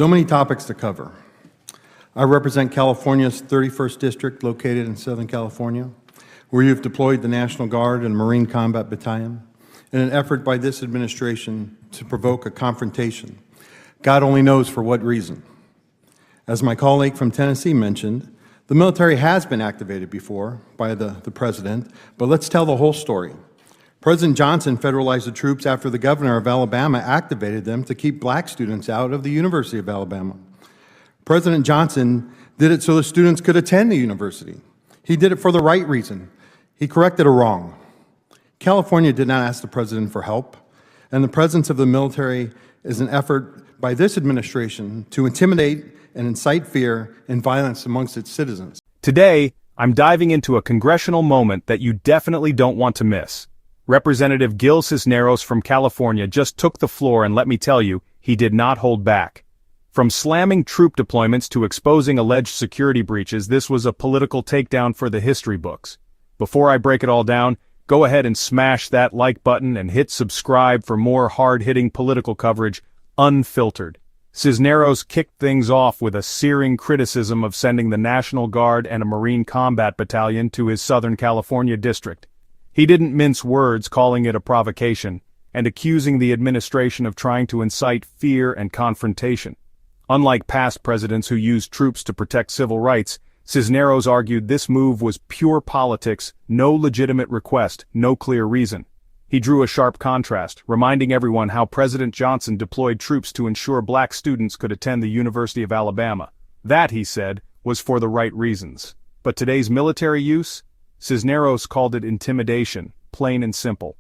So many topics to cover. I represent California's 31st District, located in Southern California, where you've deployed the National Guard and Marine Combat Battalion in an effort by this administration to provoke a confrontation. God only knows for what reason. As my colleague from Tennessee mentioned, the military has been activated before by the president, but let's tell the whole story. President Johnson federalized the troops after the governor of Alabama activated them to keep black students out of the University of Alabama. President Johnson did it so the students could attend the university. He did it for the right reason. He corrected a wrong. California did not ask the president for help, and the presence of the military is an effort by this administration to intimidate and incite fear and violence amongst its citizens. Today, I'm diving into a congressional moment that you definitely don't want to miss. Representative Gil Cisneros from California just took the floor, and let me tell you, he did not hold back. From slamming troop deployments to exposing alleged security breaches, this was a political takedown for the history books. Before I break it all down, go ahead and smash that like button and hit subscribe for more hard-hitting political coverage, unfiltered. Cisneros kicked things off with a searing criticism of sending the National Guard and a Marine Combat Battalion to his Southern California district. He didn't mince words, calling it a provocation, and accusing the administration of trying to incite fear and confrontation. Unlike past presidents who used troops to protect civil rights, Cisneros argued this move was pure politics, no legitimate request, no clear reason. He drew a sharp contrast, reminding everyone how President Johnson deployed troops to ensure black students could attend the University of Alabama. That, he said, was for the right reasons. But today's military use? Cisneros called it intimidation, plain and simple.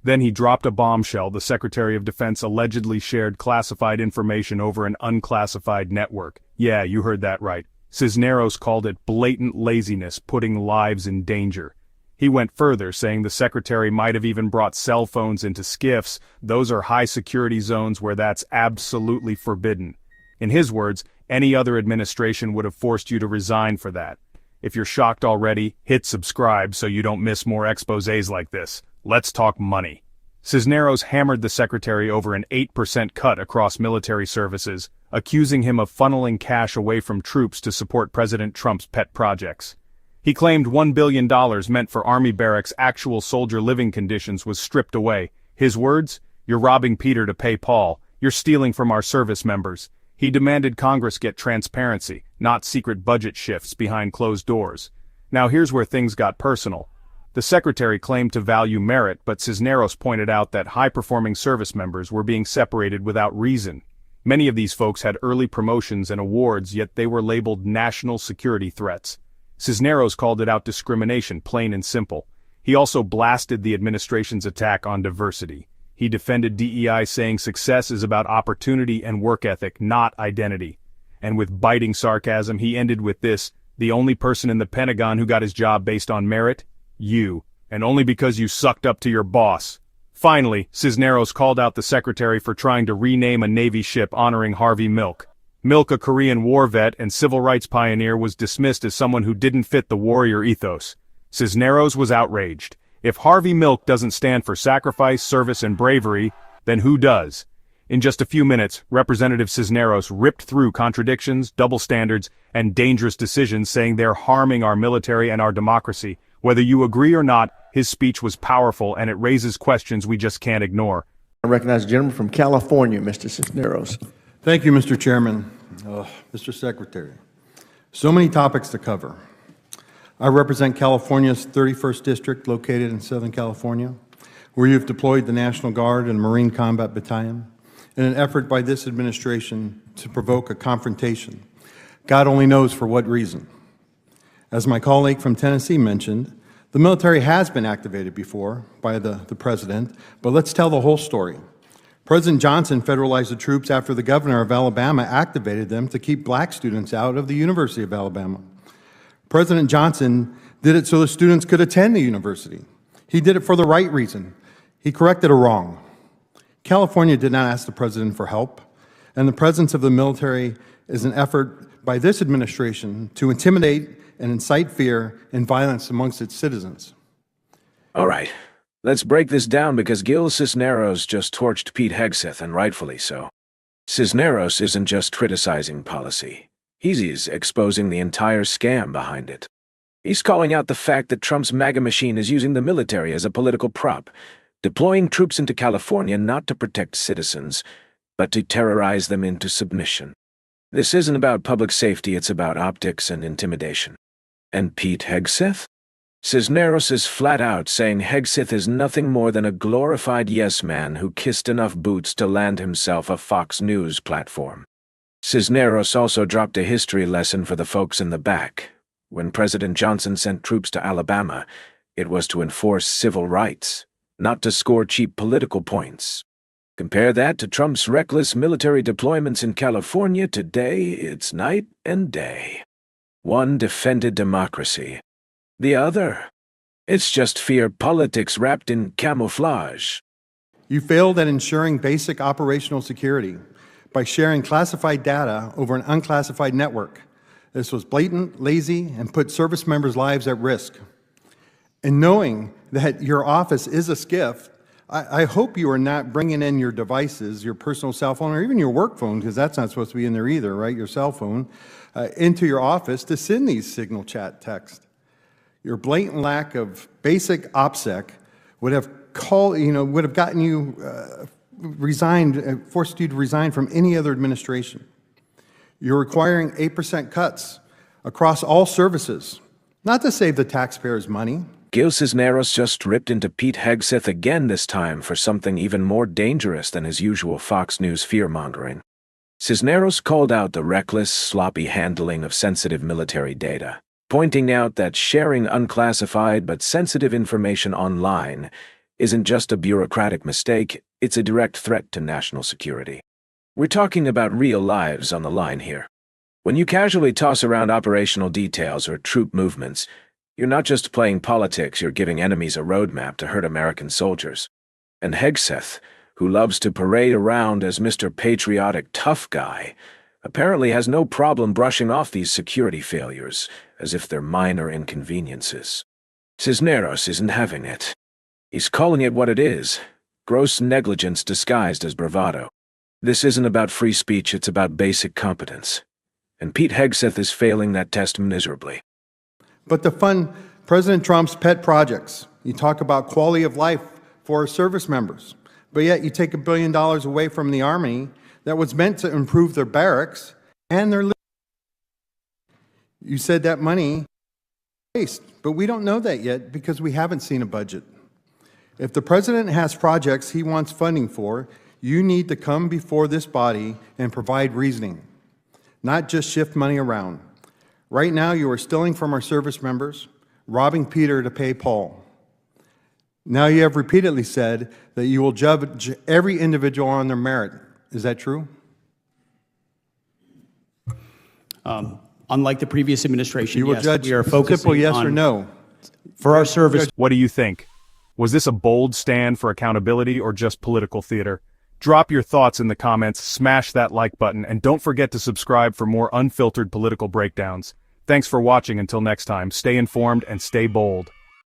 Then he dropped a bombshell. The Secretary of Defense allegedly shared classified information over an unclassified network. Yeah, you heard that right. Cisneros called it blatant laziness, putting lives in danger. He went further, saying the secretary might have even brought cell phones into SCIFs. Those are high-security zones where that's absolutely forbidden. In his words, any other administration would have forced you to resign for that. If you're shocked already, hit subscribe so you don't miss more exposés like this. Let's talk money. Cisneros hammered the secretary over an 8% cut across military services, accusing him of funneling cash away from troops to support President Trump's pet projects. He claimed $1 billion meant for Army barracks' actual soldier living conditions was stripped away. His words? "You're robbing Peter to pay Paul. You're stealing from our service members." He demanded Congress get transparency, not secret budget shifts behind closed doors. Now here's where things got personal. The secretary claimed to value merit, but Cisneros pointed out that high-performing service members were being separated without reason. Many of these folks had early promotions and awards, yet they were labeled national security threats. Cisneros called it out discrimination, plain and simple. He also blasted the administration's attack on diversity. He defended DEI, saying success is about opportunity and work ethic, not identity. And with biting sarcasm, he ended with this: the only person in the Pentagon who got his job based on merit? You. And only because you sucked up to your boss. Finally, Cisneros called out the secretary for trying to rename a Navy ship honoring Harvey Milk. Milk, a Korean war vet and civil rights pioneer, was dismissed as someone who didn't fit the warrior ethos. Cisneros was outraged. If Harvey Milk doesn't stand for sacrifice, service, and bravery, then who does? In just a few minutes, Representative Cisneros ripped through contradictions, double standards, and dangerous decisions, saying they're harming our military and our democracy. Whether you agree or not, his speech was powerful, and it raises questions we just can't ignore. I recognize the gentleman from California, Mr. Cisneros. Thank you, Mr. Chairman. Mr. Secretary, so many topics to cover. I represent California's 31st District, located in Southern California, where you've deployed the National Guard and Marine Combat Battalion in an effort by this administration to provoke a confrontation. God only knows for what reason. As my colleague from Tennessee mentioned, the military has been activated before by the president, but let's tell the whole story. President Johnson federalized the troops after the governor of Alabama activated them to keep black students out of the University of Alabama. President Johnson did it so the students could attend the university. He did it for the right reason. He corrected a wrong. California did not ask the president for help, and the presence of the military is an effort by this administration to intimidate and incite fear and violence amongst its citizens. All right, let's break this down, because Gil Cisneros just torched Pete Hegseth, and rightfully so. Cisneros isn't just criticizing policy. He's exposing the entire scam behind it. He's calling out the fact that Trump's MAGA machine is using the military as a political prop, deploying troops into California not to protect citizens, but to terrorize them into submission. This isn't about public safety, it's about optics and intimidation. And Pete Hegseth? Cisneros is flat out saying Hegseth is nothing more than a glorified yes-man who kissed enough boots to land himself a Fox News platform. Cisneros also dropped a history lesson for the folks in the back. When President Johnson sent troops to Alabama, it was to enforce civil rights, not to score cheap political points. Compare that to Trump's reckless military deployments in California. Today, it's night and day. One defended democracy. The other, it's just fear politics wrapped in camouflage. You failed at ensuring basic operational security by sharing classified data over an unclassified network. This was blatant, lazy, and put service members' lives at risk. And knowing that your office is a SCIF, I hope you are not bringing in your devices, your personal cell phone, or even your work phone, because that's not supposed to be in there either, right, your cell phone, into your office to send these signal chat texts. Your blatant lack of basic OPSEC would have gotten you resigned, forced you to resign from any other administration. You're requiring 8% cuts across all services, not to save the taxpayers' money. Gil Cisneros just ripped into Pete Hegseth again, this time for something even more dangerous than his usual Fox News fear-mongering. Cisneros called out the reckless, sloppy handling of sensitive military data, pointing out that sharing unclassified but sensitive information online isn't just a bureaucratic mistake, it's a direct threat to national security. We're talking about real lives on the line here. When you casually toss around operational details or troop movements, you're not just playing politics, you're giving enemies a roadmap to hurt American soldiers. And Hegseth, who loves to parade around as Mr. Patriotic Tough Guy, apparently has no problem brushing off these security failures as if they're minor inconveniences. Cisneros isn't having it. He's calling it what it is, gross negligence disguised as bravado. This isn't about free speech, it's about basic competence. And Pete Hegseth is failing that test miserably. But to fund President Trump's pet projects, you talk about quality of life for service members, but yet you take $1 billion away from the Army that was meant to improve their barracks and their living. You said that money waste, but we don't know that yet because we haven't seen a budget. If the president has projects he wants funding for, you need to come before this body and provide reasoning, not just shift money around. Right now, you are stealing from our service members, robbing Peter to pay Paul. Now you have repeatedly said that you will judge every individual on their merit. Is that true? Unlike the previous administration, You will yes, judge we are focusing simple yes on, or no. for our service. What do you think? Was this a bold stand for accountability or just political theater? Drop your thoughts in the comments, smash that like button, and don't forget to subscribe for more unfiltered political breakdowns. Thanks for watching. Until next time, stay informed and stay bold.